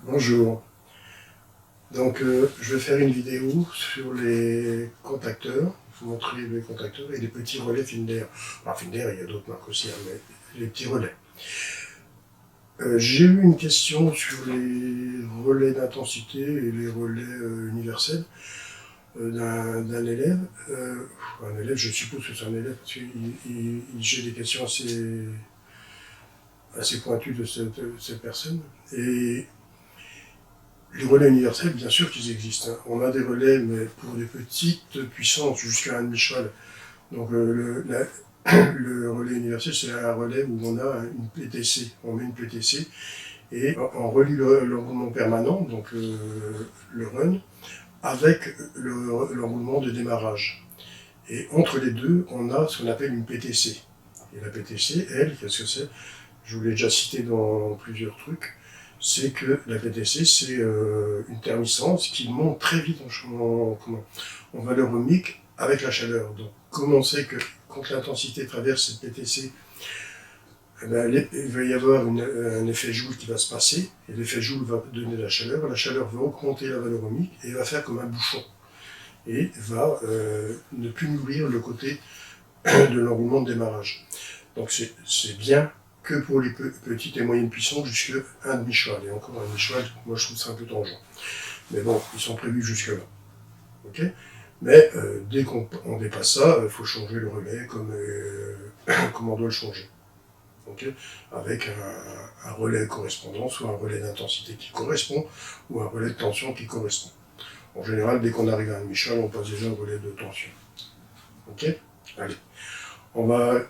Bonjour. Donc je vais faire une vidéo sur les contacteurs, vous montrer les contacteurs et les petits relais Finder. Alors Finder, il y a d'autres marques aussi, hein, mais les petits relais. J'ai eu une question sur les relais d'intensité et les relais universels d'un élève. Un élève, je suppose que c'est un élève, parce qu'il j'ai des questions assez pointues de cette personne. Et les relais universels, bien sûr qu'ils existent. Hein. On a des relais, mais pour des petites puissances, jusqu'à 1,5 cheval. Donc le relais universel, c'est un relais où on a une PTC. On met une PTC et on relie l'enroulement permanent, donc le run, avec l'enroulement de démarrage. Et entre les deux, on a ce qu'on appelle une PTC. Et la PTC, elle, qu'est-ce que c'est? Je vous l'ai déjà cité dans plusieurs trucs. C'est que la PTC, c'est une thermistance qui monte très vite en valeur ohmique avec la chaleur. Donc, comment on sait que quand l'intensité traverse cette PTC, eh ben, il va y avoir un effet Joule qui va se passer, et l'effet Joule va donner la chaleur va augmenter la valeur ohmique, et va faire comme un bouchon, et va ne plus nourrir le côté de l'enroulement de démarrage. Donc c'est bien que pour les petites et moyennes puissances jusqu'à 1,5 cheval. Et encore 1,5 cheval, moi je trouve ça un peu tangent. Mais bon, ils sont prévus jusque-là. Okay, mais dès qu'on dépasse ça, il faut changer le relais comme on doit le changer. Okay, avec un relais correspondant, soit un relais d'intensité qui correspond, ou un relais de tension qui correspond. En général, dès qu'on arrive à 1,5 cheval, on passe déjà au relais de tension. Ok, allez. On va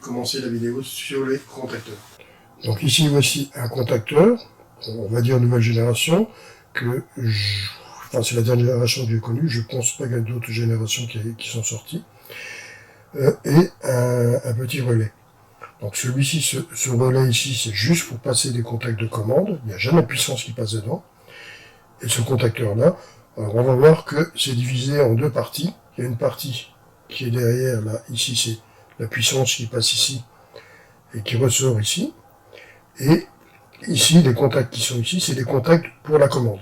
commencer la vidéo sur les contacteurs. Donc ici, voici un contacteur, on va dire nouvelle génération, c'est la dernière génération que j'ai connue, je pense pas qu'il y a d'autres générations qui sont sorties, et un petit relais. Donc celui-ci, ce relais ici, c'est juste pour passer des contacts de commande, il n'y a jamais de puissance qui passe dedans, et ce contacteur-là, alors on va voir que c'est divisé en deux parties. Il y a une partie qui est derrière, là, ici c'est la puissance qui passe ici et qui ressort ici. Et ici, les contacts qui sont ici, c'est des contacts pour la commande.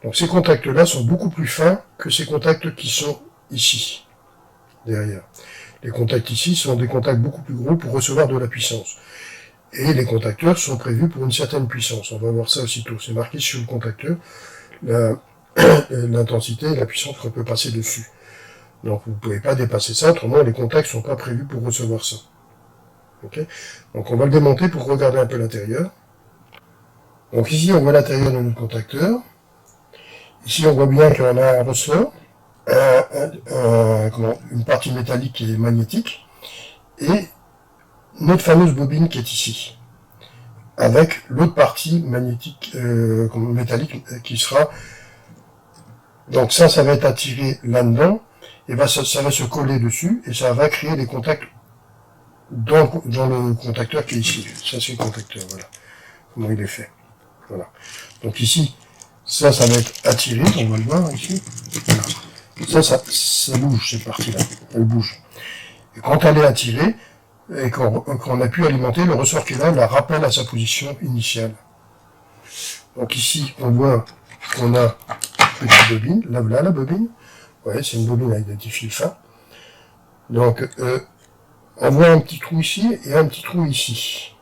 Donc ces contacts-là sont beaucoup plus fins que ces contacts qui sont ici, derrière. Les contacts ici sont des contacts beaucoup plus gros pour recevoir de la puissance. Et les contacteurs sont prévus pour une certaine puissance. On va voir ça aussitôt. C'est marqué sur le contacteur l'intensité et la puissance qu'on peut passer dessus. Donc vous ne pouvez pas dépasser ça, autrement les contacts ne sont pas prévus pour recevoir ça. Okay, donc on va le démonter pour regarder un peu l'intérieur. Donc ici on voit l'intérieur de notre contacteur. Ici on voit bien qu'on a un ressort, une partie métallique qui est magnétique, et notre fameuse bobine qui est ici, avec l'autre partie magnétique, métallique qui sera... Donc ça va être attiré là-dedans, et ça va se coller dessus, et ça va créer des contacts dans le contacteur qui est ici. Ça c'est le contacteur, voilà. Comment il est fait. Voilà. Donc ici, ça va être attiré, on va le voir ici. Voilà. Ça bouge, cette partie-là. Elle bouge. Et quand elle est attirée, et qu'on a pu alimenter, le ressort qui est là la rappelle à sa position initiale. Donc ici, on voit qu'on a une petite bobine. Là, voilà la bobine. Ouais, c'est une bobine avec des petits fils fins. Donc, on voit un petit trou ici et un petit trou ici.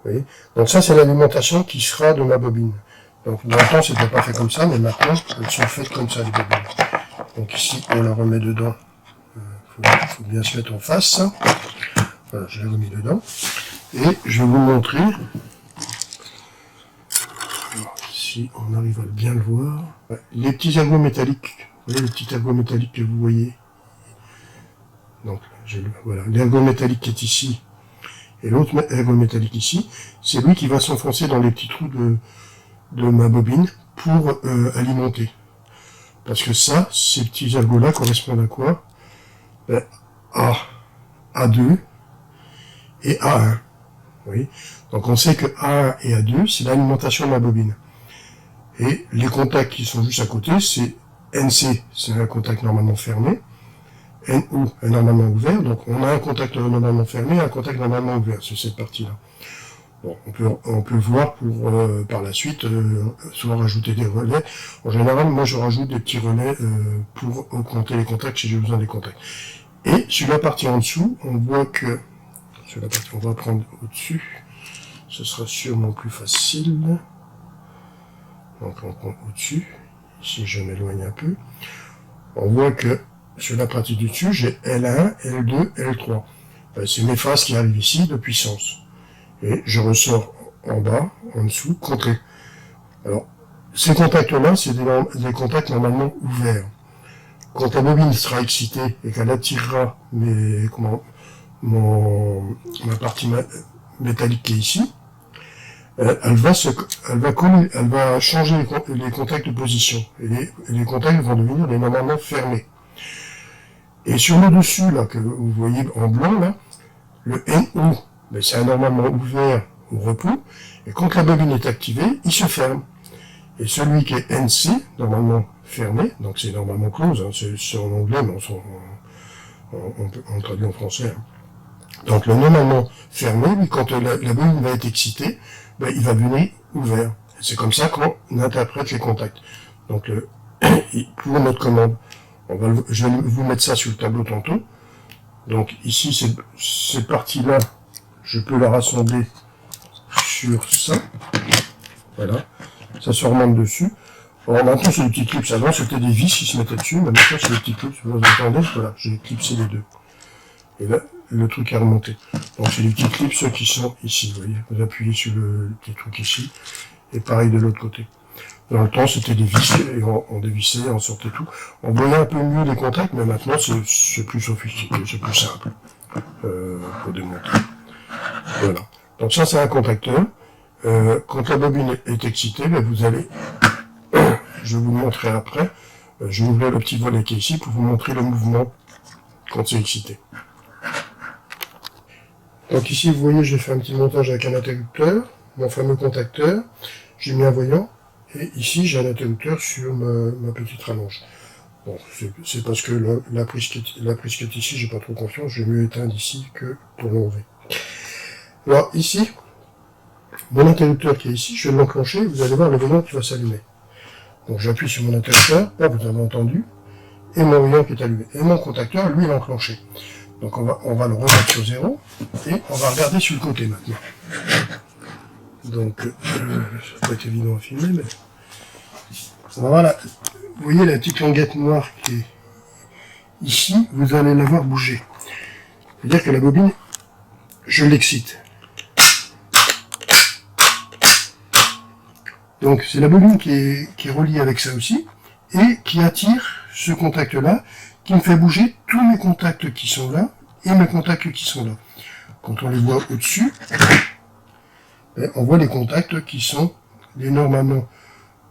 Vous voyez, donc ça, c'est l'alimentation qui sera de ma bobine. Donc, dans le temps, c'était pas fait comme ça, mais maintenant, elles sont faites comme ça, les bobines. Donc ici, on la remet dedans. Faut bien se mettre en face. Voilà, je l'ai remis dedans. Et je vais vous montrer. Alors, si on arrive à bien le voir. Les petits ergots métalliques. Vous voyez les petits ergots métalliques que vous voyez. Donc, voilà, l'ergot métallique qui est ici, et l'autre ergot métallique ici, c'est lui qui va s'enfoncer dans les petits trous de ma bobine pour alimenter. Parce que ça, ces petits ergots-là correspondent à quoi? A, A2 et A1. Oui. Donc on sait que A1 et A2, c'est l'alimentation de ma bobine. Et les contacts qui sont juste à côté, c'est NC, c'est un contact normalement fermé, NO est normalement ouvert, donc on a un contact normalement fermé et un contact normalement ouvert sur cette partie-là. Bon, on peut voir pour par la suite soit rajouter des relais. En général, moi je rajoute des petits relais pour augmenter les contacts si j'ai besoin des contacts. Et sur la partie en dessous, on voit que sur la partie, on va prendre au-dessus, ce sera sûrement plus facile. Donc on prend au-dessus. Ici je m'éloigne un peu. On voit que sur la partie du dessus, j'ai L1, L2, L3. C'est mes phases qui arrivent ici de puissance. Et je ressors en bas, en dessous, contré. Alors, ces contacts-là, c'est des contacts normalement ouverts. Quand la bobine sera excitée et qu'elle attirera ma partie métallique qui est ici, elle va changer les contacts de position. Et les contacts vont devenir normalement fermés. Et sur le dessus, là, que vous voyez en blanc, là, le NO, ben, c'est normalement ouvert au repos, et quand la bobine est activée, il se ferme. Et celui qui est NC, normalement fermé, donc c'est normalement close, hein, c'est en anglais, mais on traduit en français. Hein. Donc le normalement fermé, lui, quand la bobine va être excitée, ben, il va devenir ouvert. C'est comme ça qu'on interprète les contacts. Donc pour notre commande, je vais vous mettre ça sur le tableau tantôt. Donc ici, cette partie-là, je peux la rassembler sur ça. Voilà. Ça se remonte dessus. Alors maintenant, c'est des petits clips. Avant, c'était des vis qui se mettaient dessus. Mais maintenant, c'est des petits clips. Vous entendez? Voilà, j'ai clipsé les deux. Et là, le truc est remonté. Donc c'est des petits clips, ceux qui sont ici. Vous voyez, vous appuyez sur le petit truc ici. Et pareil de l'autre côté. Dans le temps, c'était des vis, et on dévissait, on sortait tout. On voyait un peu mieux les contacts, mais maintenant, c'est plus sophistiqué, c'est plus simple pour démontrer. Voilà. Donc ça, c'est un contacteur. Quand la bobine est excitée, ben, vous allez, je vais vous le montrer après, je vais ouvrir le petit volet qui est ici pour vous montrer le mouvement quand c'est excité. Donc ici, vous voyez, j'ai fait un petit montage avec un interrupteur, mon fameux contacteur, j'ai mis un voyant, et ici, j'ai un interrupteur sur ma petite rallonge. Bon, c'est parce que la prise qui est ici, j'ai pas trop confiance, j'ai mieux éteindre ici que pour l'enlever. Alors ici, mon interrupteur qui est ici, je vais l'enclencher, vous allez voir le voyant qui va s'allumer. Donc j'appuie sur mon interrupteur, là vous avez entendu, et mon voyant qui est allumé. Et mon contacteur, lui, il est enclenché. Donc on va le remettre sur 0, et on va regarder sur le côté maintenant. Donc, ça peut être évident à filmer, mais... Voilà, vous voyez la petite languette noire qui est ici, vous allez la voir bouger. C'est-à-dire que la bobine, je l'excite. Donc c'est la bobine qui est reliée avec ça aussi, et qui attire ce contact-là, qui me fait bouger tous mes contacts qui sont là, et mes contacts qui sont là. Quand on les voit au-dessus, on voit les contacts qui sont normalement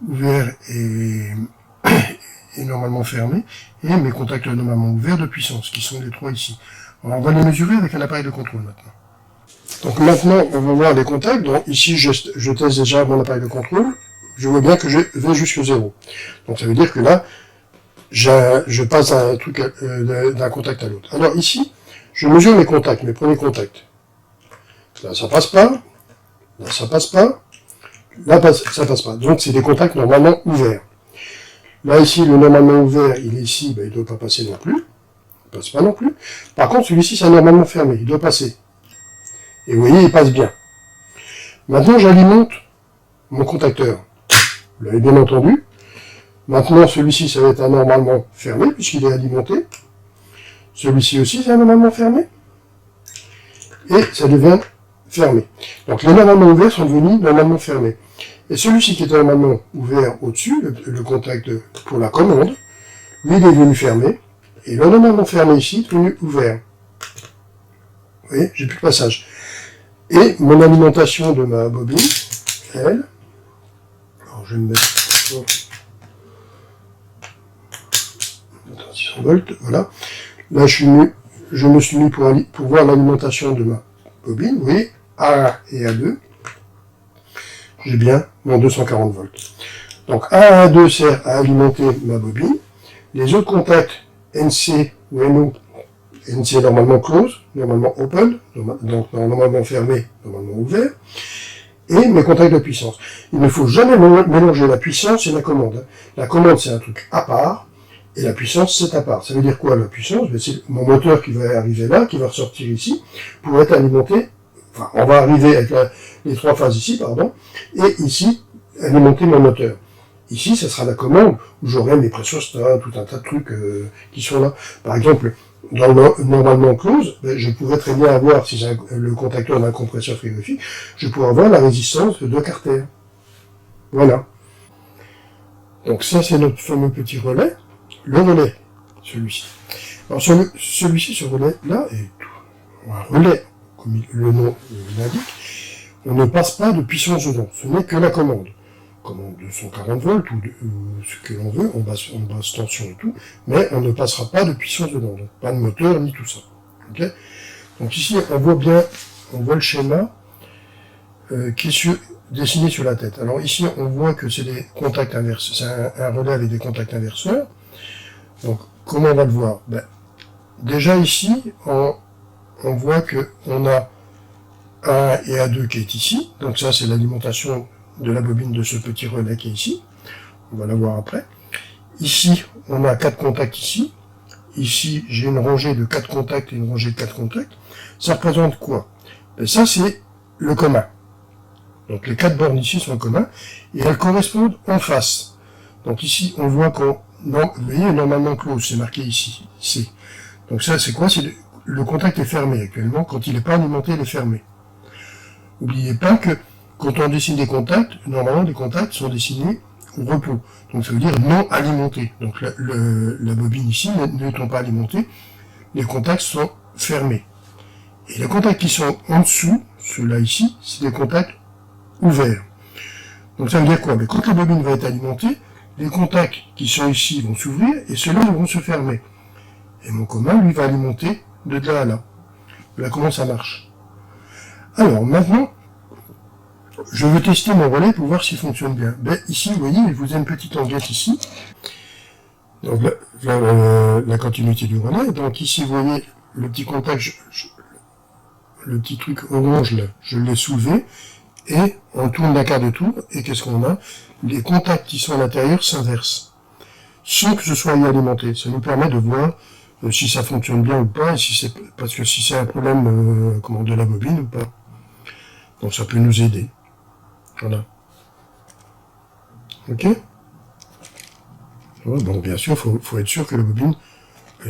ouverts et normalement fermés, et mes contacts normalement ouverts de puissance, qui sont les trois ici. Alors on va les mesurer avec un appareil de contrôle maintenant. Donc maintenant, on va voir les contacts. Donc ici, je teste déjà mon appareil de contrôle. Je vois bien que je vais jusqu'à 0. Donc ça veut dire que là, je passe d'un contact à l'autre. Alors ici, je mesure mes contacts, mes premiers contacts. Là, ça passe pas. Là, ça passe pas. Là, ça passe pas. Donc c'est des contacts normalement ouverts. Là, ici, le normalement ouvert, il est ici, ben, il ne doit pas passer non plus. Il ne passe pas non plus. Par contre, celui-ci, c'est normalement fermé. Il doit passer. Et vous voyez, il passe bien. Maintenant, j'alimente mon contacteur. Vous l'avez bien entendu. Maintenant, celui-ci, ça va être anormalement fermé, puisqu'il est alimenté. Celui-ci aussi, c'est anormalement fermé. Et ça devient fermé. Donc, les normalement ouverts sont devenus normalement fermés. Et celui-ci qui était normalement ouvert au-dessus, le contact pour la commande, lui, il est devenu fermé. Et le normalement fermé ici est devenu ouvert. Vous voyez, j'ai plus de passage. Et mon alimentation de ma bobine, elle, alors je vais me mettre 600 volts, voilà. Là, je me suis mis pour voir l'alimentation de ma bobine, vous voyez, A1 et A2. J'ai bien mon 240 volts. Donc A1 et A2 sert à alimenter ma bobine. Les autres contacts NC ou NO NC est normalement close, normalement open, donc normalement fermé, normalement ouvert, et mes contacts de puissance. Il ne faut jamais mélanger la puissance et la commande. La commande, c'est un truc à part, et la puissance, c'est à part. Ça veut dire quoi, la puissance? C'est mon moteur qui va arriver là, qui va ressortir ici, pour être alimenté. Enfin, on va arriver avec les 3 phases ici, pardon, et ici, alimenter mon moteur. Ici, ce sera la commande, où j'aurai mes pressostats, tout un tas de trucs qui sont là. Par exemple, dans le normalement close, je pourrais très bien avoir, si j'ai le contacteur d'un compresseur frigorifique, je pourrais avoir la résistance de 2 carters. Voilà. Donc ça, c'est notre fameux petit relais. Le relais, celui-ci. Alors celui-ci, ce relais-là, est un relais, comme le nom l'indique. On ne passe pas de puissance dedans, ce n'est que la commande. Commande de 140 volts ou ce que l'on veut, en basse tension et tout, mais on ne passera pas de puissance dedans, donc pas de moteur ni tout ça. Okay, donc ici, on voit le schéma qui est dessiné sur la tête. Alors ici, on voit que c'est des contacts inverseurs, c'est un relais avec des contacts inverseurs. Donc comment on va le voir? Déjà ici, on voit qu'on a A1 et A2 qui est ici, donc ça c'est l'alimentation de la bobine de ce petit relais qui est ici, on va la voir après. Ici, on a 4 contacts ici, ici j'ai une rangée de 4 contacts et une rangée de 4 contacts. Ça représente quoi? Ça c'est le commun. Donc les 4 bornes ici sont communs, et elles correspondent en face. Donc ici, on voit vous voyez, normalement close, c'est marqué ici, C. Donc ça c'est quoi? C'est le contact est fermé actuellement, quand il n'est pas alimenté, il est fermé. N'oubliez pas que quand on dessine des contacts, normalement les contacts sont dessinés au repos. Donc ça veut dire non alimenté. Donc la bobine ici, n'étant pas alimentée, les contacts sont fermés. Et les contacts qui sont en dessous, ceux-là ici, c'est des contacts ouverts. Donc ça veut dire quoi? Mais quand la bobine va être alimentée, les contacts qui sont ici vont s'ouvrir et ceux-là vont se fermer. Et mon commun, lui, va alimenter de là à là. Voilà comment ça marche. Alors maintenant, je veux tester mon relais pour voir s'il fonctionne bien. Ici, vous voyez, il vous a une petite languette ici. Donc là, la continuité du relais. Donc ici, vous voyez, le petit contact, le petit truc orange là, je l'ai soulevé. Et on tourne d'un quart de tour. Et qu'est-ce qu'on a? Les contacts qui sont à l'intérieur s'inversent. Sans que ce soit alimenté. Ça nous permet de voir si ça fonctionne bien ou pas. Et parce que si c'est un problème de la bobine ou pas. Donc ça peut nous aider. Voilà. Ok? Ouais, bon, bien sûr, faut être sûr que la bobine,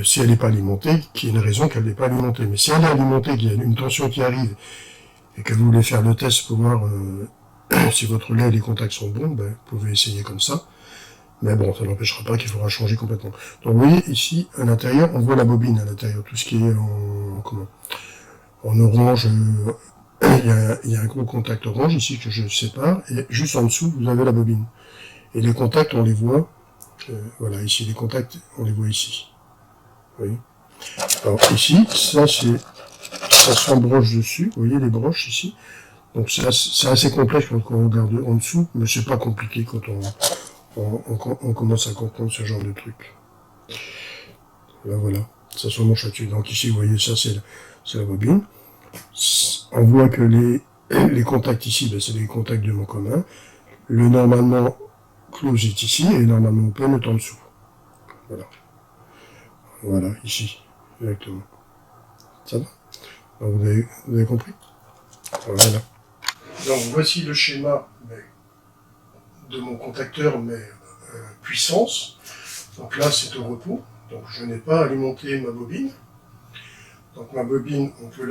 si elle n'est pas alimentée, qu'il y ait une raison qu'elle n'est pas alimentée. Mais si elle est alimentée, qu'il y a une tension qui arrive, et que vous voulez faire le test pour voir si votre relais et les contacts sont bons, vous pouvez essayer comme ça. Mais bon, ça n'empêchera pas qu'il faudra changer complètement. Donc vous voyez, ici, à l'intérieur, on voit la bobine à l'intérieur, tout ce qui est en orange. Il y a un gros contact orange ici que je sépare, et juste en dessous, vous avez la bobine. Et les contacts, on les voit, voilà, ici, les contacts, on les voit ici. Vous voyez? Alors ici, ça s'embroche dessus, vous voyez les broches ici. Donc c'est assez complexe quand on regarde en dessous, mais c'est pas compliqué quand on commence à comprendre ce genre de truc. Là voilà, ça s'embroche là-dessus. Donc ici, vous voyez, ça c'est la bobine. On voit que les contacts ici, c'est les contacts de mon commun. Le normalement close est ici, et normalement open est en dessous. Voilà. Voilà, ici. Exactement. Ça va? Donc, vous avez compris? Voilà. Donc voici le schéma de mon contacteur, mais puissance. Donc là, c'est au repos. Donc je n'ai pas alimenté ma bobine. Donc ma bobine, on peut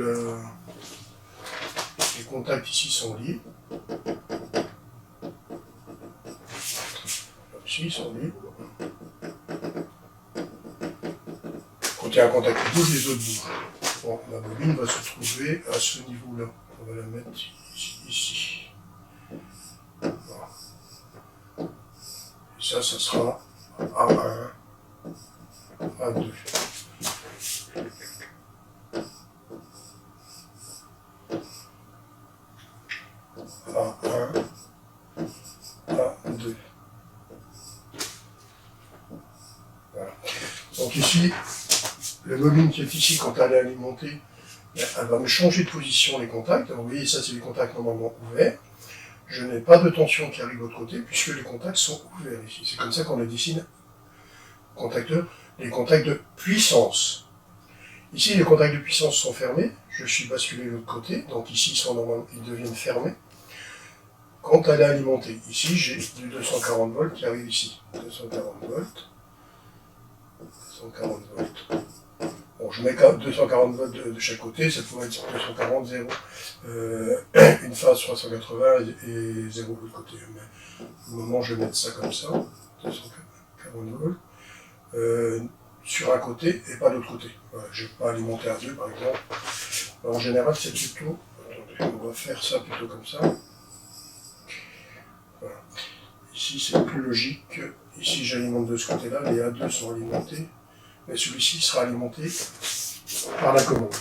les contacts ici sont liés. Ici, ils sont liés. Quand il y a un contact qui bouge, les autres bougent. Bon, ma bobine va se trouver à ce niveau-là. On va la mettre ici. Voilà. Et ça sera A1, A2. A1, A2. Voilà. Donc ici, la bobine qui est ici, quand elle est alimentée, elle va me changer de position les contacts. Alors, vous voyez, ça c'est les contacts normalement ouverts. Je n'ai pas de tension qui arrive de l'autre côté, puisque les contacts sont ouverts ici. C'est comme ça qu'on les dessine, contacteurs, les contacts de puissance. Ici, les contacts de puissance sont fermés. Je suis basculé de l'autre côté, donc ici, ils deviennent fermés. Quand elle est alimentée, ici, j'ai du 240 volts qui arrive ici. 240 volts. 240 volts. Bon, je mets 240 volts de chaque côté, ça pourrait être 240, 0. Une phase 380 et 0 de l'autre côté. Mais au moment, je vais mettre ça comme ça. 240 volts. Sur un côté et pas de l'autre côté. Voilà, je ne vais pas alimenter à 2 par exemple. Alors, en général, c'est plutôt. Attendez, on va faire ça plutôt comme ça. Voilà. Ici, c'est plus logique. Ici, j'alimente de ce côté-là. Les A2 sont alimentés. Mais celui-ci sera alimenté par la commande.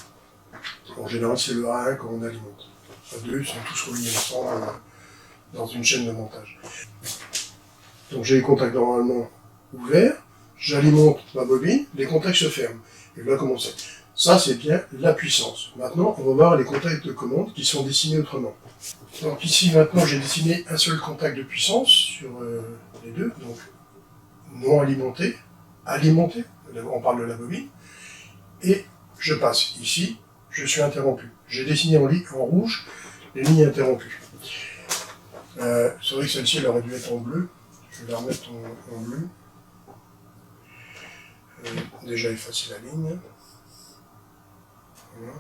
En général, c'est le A1 qu'on alimente. A2 sont tous reliés ensemble dans une chaîne de montage. Donc, j'ai les contacts normalement ouverts. J'alimente ma bobine, les contacts se ferment. Et là, comment c'est? Ça, c'est bien la puissance. Maintenant, on va voir les contacts de commande qui sont dessinés autrement. Donc ici, maintenant, j'ai dessiné un seul contact de puissance sur les deux. Donc, non alimenté, alimenté, on parle de la bobine. Et je passe. Ici, je suis interrompu. J'ai dessiné en rouge les lignes interrompues. C'est vrai que celle-ci, elle aurait dû être en bleu. Je vais la remettre en bleu. Déjà effacer la ligne. Voilà.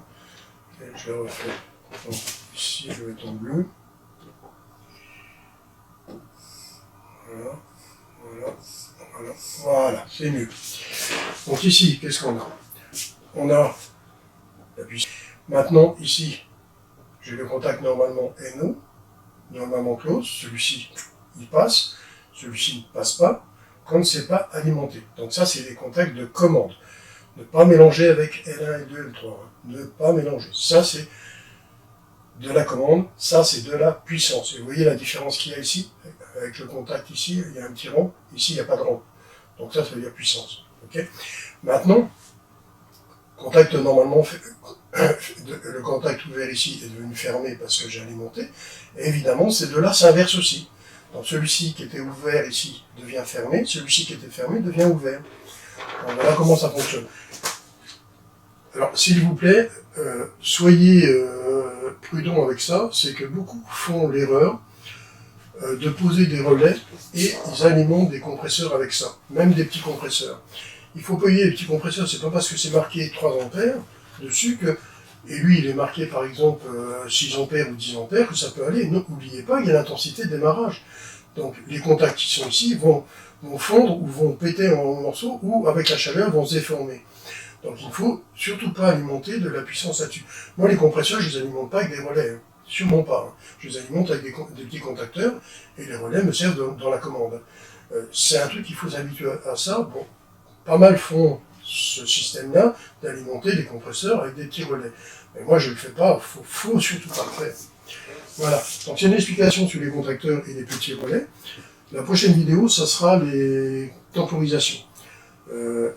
Et je la refais. Donc ici je vais être en bleu. Voilà. Voilà. Voilà. Voilà, c'est mieux. Donc ici, qu'est-ce qu'on a? On a la puissance. Maintenant, ici, j'ai le contact normalement NO, normalement close. Celui-ci, il passe. Celui-ci ne passe pas quand c'est pas alimenté. Donc ça, c'est les contacts de commande. Ne pas mélanger avec L1, L2, L3. Ne pas mélanger. Ça, c'est de la commande. Ça, c'est de la puissance. Et vous voyez la différence qu'il y a ici. Avec le contact ici, il y a un petit rond. Ici, il n'y a pas de rond. Donc ça veut dire puissance. Okay. Maintenant, contact normalement, le contact ouvert ici est devenu fermé parce que j'ai alimenté. Et évidemment, c'est de là s'inverse aussi. Donc celui-ci qui était ouvert ici devient fermé, celui-ci qui était fermé devient ouvert. Alors, voilà comment ça fonctionne. Alors s'il vous plaît, soyez prudents avec ça, c'est que beaucoup font l'erreur de poser des relais et ils alimentent des compresseurs avec ça, même des petits compresseurs. Il faut payer les petits compresseurs, c'est pas parce que c'est marqué 3 ampères dessus que, et lui il est marqué par exemple 6 ampères ou 10 ampères, que ça peut aller. N'oubliez pas, il y a l'intensité de démarrage. Donc les contacts qui sont ici vont fondre ou vont péter en morceaux ou avec la chaleur vont se déformer. Donc il ne faut surtout pas alimenter de la puissance là-dessus. Moi les compresseurs je les alimente pas avec des relais, hein. Sûrement pas. Hein. Je les alimente avec des petits contacteurs et les relais me servent dans la commande. C'est un truc qu'il faut s'habituer à ça. Bon, pas mal font ce système-là d'alimenter des compresseurs avec des petits relais. Mais moi je ne le fais pas, faut surtout pas le faire. Voilà, donc c'est une explication sur les contacteurs et les petits relais. La prochaine vidéo, ça sera les temporisations.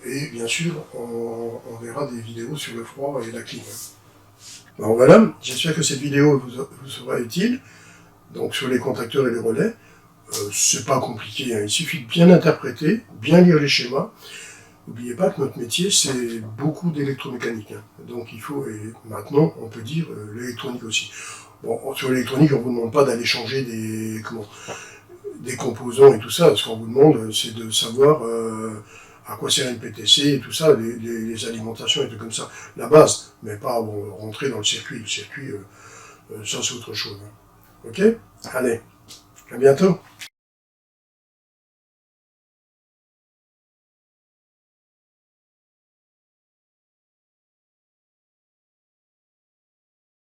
Et bien sûr, on verra des vidéos sur le froid et la clim. Donc voilà, j'espère que cette vidéo vous sera utile. Donc sur les contacteurs et les relais, c'est pas compliqué, hein. Il suffit de bien interpréter, bien lire les schémas. N'oubliez pas que notre métier, c'est beaucoup d'électromécanique. Hein. Donc il faut, et maintenant, on peut dire l'électronique aussi. Bon, sur l'électronique, on ne vous demande pas d'aller changer des composants et tout ça. Ce qu'on vous demande, c'est de savoir à quoi sert une PTC et tout ça, les alimentations et tout comme ça. La base, mais pas rentrer dans le circuit. Le circuit, ça c'est autre chose. Hein. Ok? Allez, à bientôt.